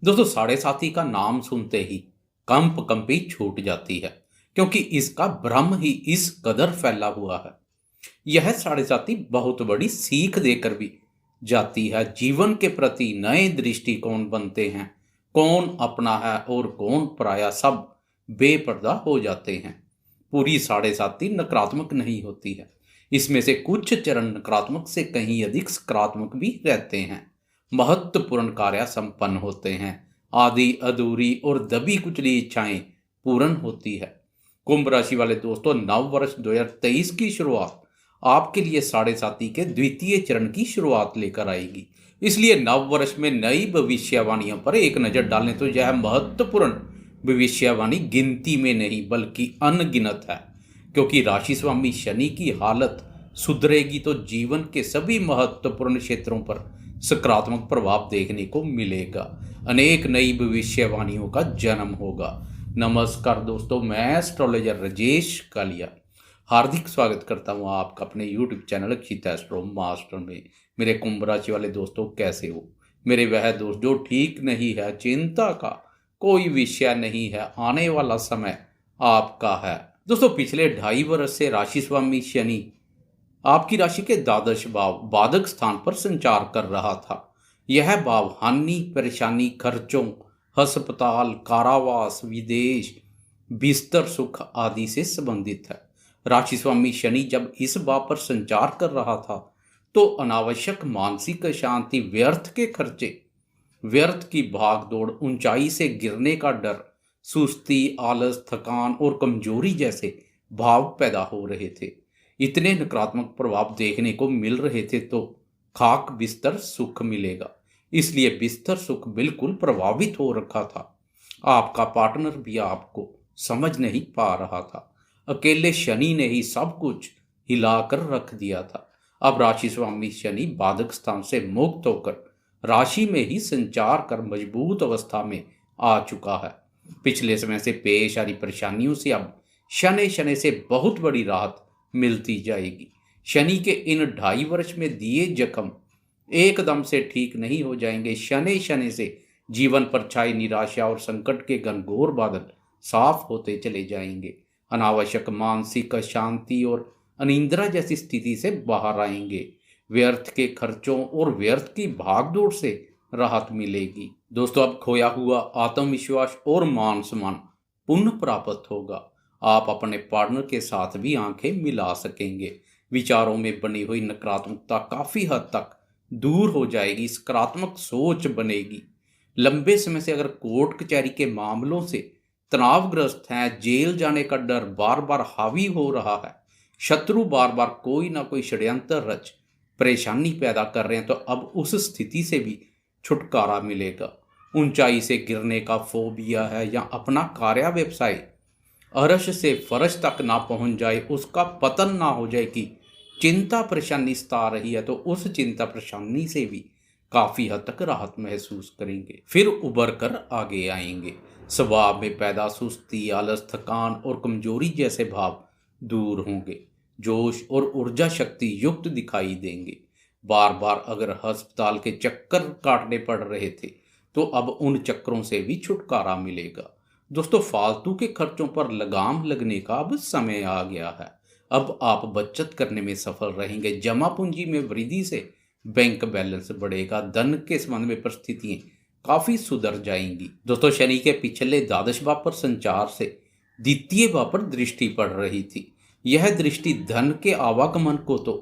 दोस्तों, साढ़े साथी का नाम सुनते ही कंपी छूट जाती है, क्योंकि इसका भ्रम ही इस कदर फैला हुआ है। यह साढ़े साथी बहुत बड़ी सीख देकर भी जाती है। जीवन के प्रति नए दृष्टिकोण बनते हैं। कौन अपना है और कौन पराया, सब बेपर्दा हो जाते हैं। पूरी साढ़े साथी नकारात्मक नहीं होती है। इसमें से कुछ चरण नकारात्मक से कहीं अधिक सकारात्मक भी रहते हैं। महत्वपूर्ण कार्य संपन्न होते हैं। आधी अधूरी और दबी कुचली इच्छाएं पूर्ण होती है। कुंभ राशि वाले दोस्तों, नव वर्ष 2023 की शुरुआत आपके लिए साढ़े साथी के द्वितीय चरण की शुरुआत लेकर आएगी। इसलिए नव वर्ष में नई भविष्यवाणियों पर एक नजर डालें तो यह महत्वपूर्ण भविष्यवाणी गिनती में नहीं बल्कि अनगिनत है। क्योंकि राशि स्वामी शनि की हालत सुधरेगी तो जीवन के सभी महत्वपूर्ण क्षेत्रों पर सकारात्मक प्रभाव देखने को मिलेगा। अनेक नई भविष्यवाणियों का जन्म होगा। नमस्कार दोस्तों, मैं एस्ट्रोलॉजर राजेश कालिया हार्दिक स्वागत करता हूँ आपका अपने यूट्यूब चैनल अक्षित एस्ट्रो मास्टर में। मेरे कुंभ राशि वाले दोस्तों, कैसे हो? मेरे वह दोस्त जो ठीक नहीं है, चिंता का कोई विषय नहीं है, आने वाला समय आपका है। दोस्तों, पिछले 2.5 वर्ष से राशि स्वामी शनि आपकी राशि के द्वादश भाव बाधक स्थान पर संचार कर रहा था। यह भाव हानि, परेशानी, खर्चों, अस्पताल, कारावास, विदेश, बिस्तर सुख आदि से संबंधित है। राशि स्वामी शनि जब इस भाव पर संचार कर रहा था तो अनावश्यक मानसिक अशांति, व्यर्थ के खर्चे, व्यर्थ की भाग दौड़, ऊंचाई से गिरने का डर, सुस्ती, आलस, थकान और कमजोरी जैसे भाव पैदा हो रहे थे। इतने नकारात्मक प्रभाव देखने को मिल रहे थे तो खाक बिस्तर सुख मिलेगा। इसलिए बिस्तर सुख बिल्कुल प्रभावित हो रखा था। आपका पार्टनर भी आपको समझ नहीं पा रहा था। अकेले शनि ने ही सब कुछ हिलाकर रख दिया था। अब राशि स्वामी शनि बाधक स्थान से मुक्त होकर राशि में ही संचार कर मजबूत अवस्था में आ चुका है। पिछले समय से पेश आ रही परेशानियों से अब शनि शनि से बहुत बड़ी राहत मिलती जाएगी। शनि के इन 2.5 वर्ष में दिए जख्म एकदम से ठीक नहीं हो जाएंगे। शनि शनि से जीवन पर छाई निराशा और संकट के घनघोर बादल साफ होते चले जाएंगे। अनावश्यक मानसिक अशांति और अनिंद्रा जैसी स्थिति से बाहर आएंगे। व्यर्थ के खर्चों और व्यर्थ की भागदौड़ से राहत मिलेगी। दोस्तों, अब खोया हुआ आत्मविश्वास और मान सम्मान पुनः प्राप्त होगा। आप अपने पार्टनर के साथ भी आंखें मिला सकेंगे। विचारों में बनी हुई नकारात्मकता काफी हद तक दूर हो जाएगी। सकारात्मक सोच बनेगी। लंबे समय से अगर कोर्ट कचहरी के मामलों से तनावग्रस्त हैं, जेल जाने का डर बार बार हावी हो रहा है, शत्रु बार बार कोई ना कोई षड्यंत्र रच परेशानी पैदा कर रहे हैं, तो अब उस स्थिति से भी छुटकारा मिलेगा। ऊंचाई से गिरने का फोबिया है या अपना कार्य व्यवसाय अर्श से फर्श तक ना पहुंच जाए, उसका पतन ना हो जाए कि चिंता परेशानी सता रही है, तो उस चिंता परेशानी से भी काफी हद तक राहत महसूस करेंगे। फिर उबर कर आगे आएंगे। स्वभाव में पैदा सुस्ती, आलस, थकान और कमजोरी जैसे भाव दूर होंगे। जोश और ऊर्जा शक्ति युक्त दिखाई देंगे। बार बार अगर अस्पताल के चक्कर काटने पड़ रहे थे तो अब उन चक्करों से भी छुटकारा मिलेगा। दोस्तों, फालतू के खर्चों पर लगाम लगने का अब समय आ गया है। अब आप बचत करने में सफल रहेंगे। जमा पूंजी में वृद्धि से बैंक बैलेंस बढ़ेगा। धन के संबंध में परिस्थितियां काफी सुधर जाएंगी। दोस्तों, शनि के पिछले द्वादश भाव पर संचार से द्वितीय भाव पर दृष्टि पड़ रही थी। यह दृष्टि धन के आवागमन को तो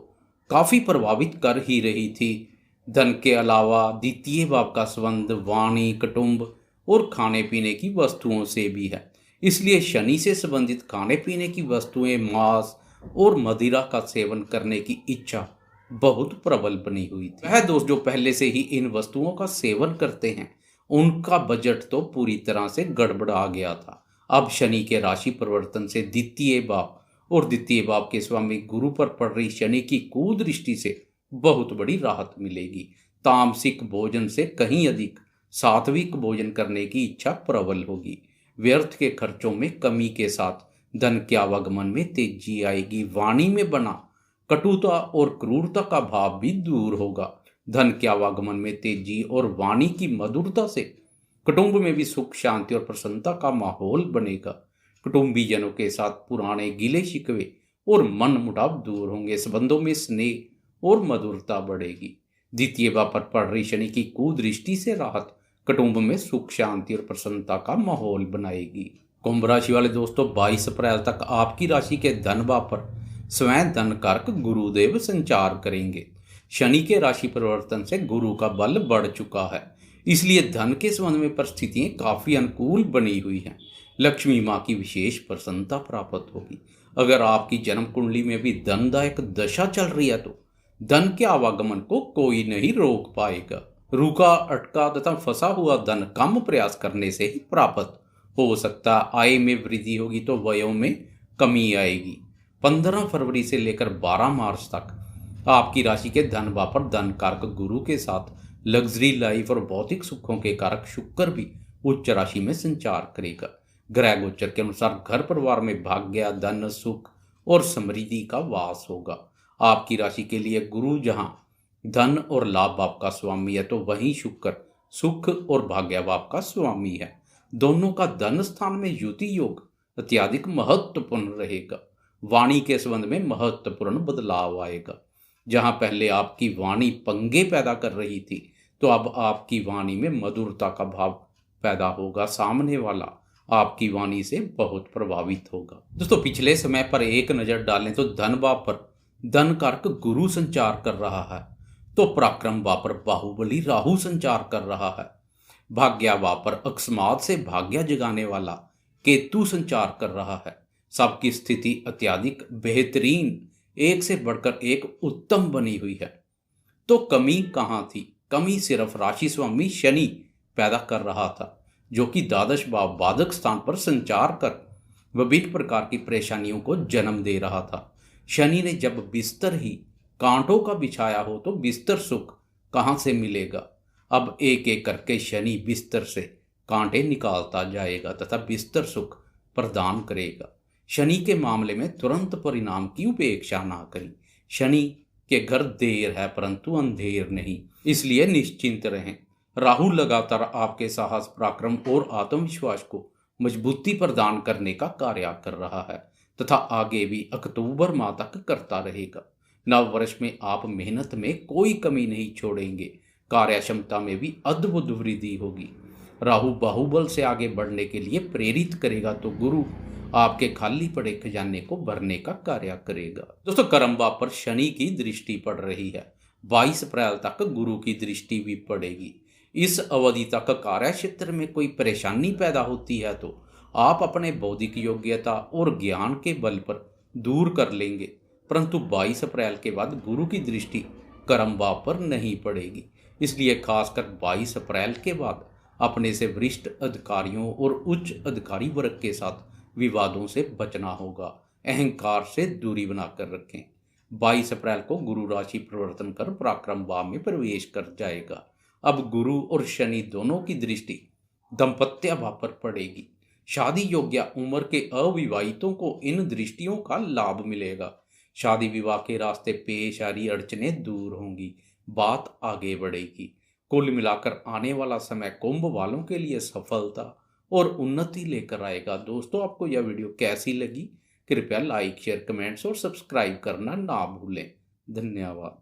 काफी प्रभावित कर ही रही थी। धन के अलावा द्वितीय भाव का संबंध वाणी, कुटुंब और खाने पीने की वस्तुओं से भी है। इसलिए शनि से संबंधित खाने पीने की वस्तुएं, मांस और मदिरा का सेवन करने की इच्छा बहुत प्रबल बनी हुई थी। वह दोस्त जो पहले से ही इन वस्तुओं का सेवन करते हैं, उनका बजट तो पूरी तरह से गड़बड़ा गया था। अब शनि के राशि परिवर्तन से द्वितीय भाव और द्वितीय भाव के स्वामी गुरु पर पड़ रही शनि की कुदृष्टि से बहुत बड़ी राहत मिलेगी। तामसिक भोजन से कहीं अधिक सात्विक भोजन करने की इच्छा प्रबल होगी। व्यर्थ के खर्चों में कमी के साथ धन के आवागमन में तेजी आएगी। वाणी में बना कटुता और क्रूरता का भाव भी दूर होगा। धन के आवागमन में तेजी और वाणी की मधुरता से कुटुंब में भी सुख शांति और प्रसन्नता का माहौल बनेगा। कुटुंबीजनों के साथ पुराने गिले शिकवे और मन मुटाव दूर होंगे। संबंधों में स्नेह और मधुरता बढ़ेगी। द्वितीय भाव पर पड़ रही शनि की कुदृष्टि से राहत कुटुंब में सुख शांति और प्रसन्नता का माहौल बनाएगी। कुंभ राशि वाले दोस्तों, 22 अप्रैल तक आपकी राशि के धन भाव पर स्वयं धन कारक गुरुदेव संचार करेंगे। शनि के राशि परिवर्तन से गुरु का बल बढ़ चुका है, इसलिए धन के संबंध में परिस्थितियां काफी अनुकूल बनी हुई हैं। लक्ष्मी माँ की विशेष प्रसन्नता प्राप्त होगी। अगर आपकी जन्म कुंडली में भी धनदायक दशा चल रही है तो धन के आवागमन को कोई नहीं रोक पाएगा। रुका अटका तथा फंसा हुआ धन कम प्रयास करने से ही प्राप्त हो सकता। आय में वृद्धि होगी तो व्ययों में कमी आएगी। 15 फरवरी से लेकर 12 मार्च तक आपकी राशि के धन भाव पर धन कारक गुरु के साथ लग्जरी लाइफ और भौतिक सुखों के कारक शुक्र भी उच्च राशि में संचार करेगा। ग्रह गोचर के अनुसार घर परिवार में भाग्य, धन, सुख और समृद्धि का वास होगा। आपकी राशि के लिए गुरु जहां धन और लाभ भाव का स्वामी है तो वहीं शुक्र सुख और भाग्य भाव का स्वामी है। दोनों का धन स्थान में युति योग अत्यधिक महत्वपूर्ण रहेगा। वाणी के संबंध में महत्वपूर्ण बदलाव आएगा। जहां पहले आपकी वाणी पंगे पैदा कर रही थी तो अब आपकी वाणी में मधुरता का भाव पैदा होगा। सामने वाला आपकी वाणी से बहुत प्रभावित होगा। दोस्तों, पिछले समय पर एक नजर डालें तो धन भाव पर धन कारक गुरु संचार कर रहा है तो पराक्रम भाव पर बाहुबली राहु संचार कर रहा है। भाग्य भाव पर अकस्मात से भाग्य जगाने वाला केतु संचार कर रहा है। सबकी स्थिति अत्यधिक बेहतरीन, एक से बढ़कर एक उत्तम बनी हुई है। तो कमी कहाँ थी? कमी सिर्फ राशि स्वामी शनि पैदा कर रहा था, जो कि द्वादश भाव बाधक स्थान पर संचार कर विभिन्न प्रकार की परेशानियों को जन्म दे रहा था। शनि ने जब बिस्तर ही कांटों का बिछाया हो तो बिस्तर सुख कहाँ से मिलेगा? अब एक एक करके शनि बिस्तर से कांटे निकालता जाएगा तथा बिस्तर सुख प्रदान करेगा। शनि के मामले में तुरंत परिणाम की उपेक्षा ना करें। शनि के घर देर है परंतु अंधेर नहीं, इसलिए निश्चिंत रहें। राहु लगातार आपके साहस, पराक्रम और आत्मविश्वास को मजबूती प्रदान करने का कार्य कर रहा है तथा आगे भी अक्टूबर माह तक करता रहेगा। नव वर्ष में आप मेहनत में कोई कमी नहीं छोड़ेंगे। कार्य क्षमता में भी अद्भुत वृद्धि होगी। राहु बाहुबल से आगे बढ़ने के लिए प्रेरित करेगा तो गुरु आपके खाली पड़े खजाने को भरने का कार्य करेगा। दोस्तों, कर्म भाव पर शनि की दृष्टि पड़ रही है। 22 अप्रैल तक गुरु की दृष्टि भी पड़ेगी। इस अवधि तक कार्य क्षेत्र में कोई परेशानी पैदा होती है तो आप अपने बौद्धिक योग्यता और ज्ञान के बल पर दूर कर लेंगे, परंतु 22 अप्रैल के बाद गुरु की दृष्टि कर्म भाव पर नहीं पड़ेगी। इसलिए खासकर 22 अप्रैल के बाद अपने से वरिष्ठ अधिकारियों और उच्च अधिकारी वर्ग के साथ विवादों से बचना होगा। अहंकार से दूरी बनाकर रखें। 22 अप्रैल को गुरु राशि परिवर्तन कर पराक्रम भाव में प्रवेश कर जाएगा। अब गुरु और शनि दोनों की दृष्टि दाम्पत्य भाव पर पड़ेगी। शादी योग्य उम्र के अविवाहितों को इन दृष्टियों का लाभ मिलेगा। शादी विवाह के रास्ते पेश आ रही अड़चनें दूर होंगी, बात आगे बढ़ेगी। कुल मिलाकर आने वाला समय कुंभ वालों के लिए सफलता और उन्नति लेकर आएगा। दोस्तों, आपको यह वीडियो कैसी लगी? कृपया लाइक, शेयर, कमेंट्स और सब्सक्राइब करना ना भूलें। धन्यवाद।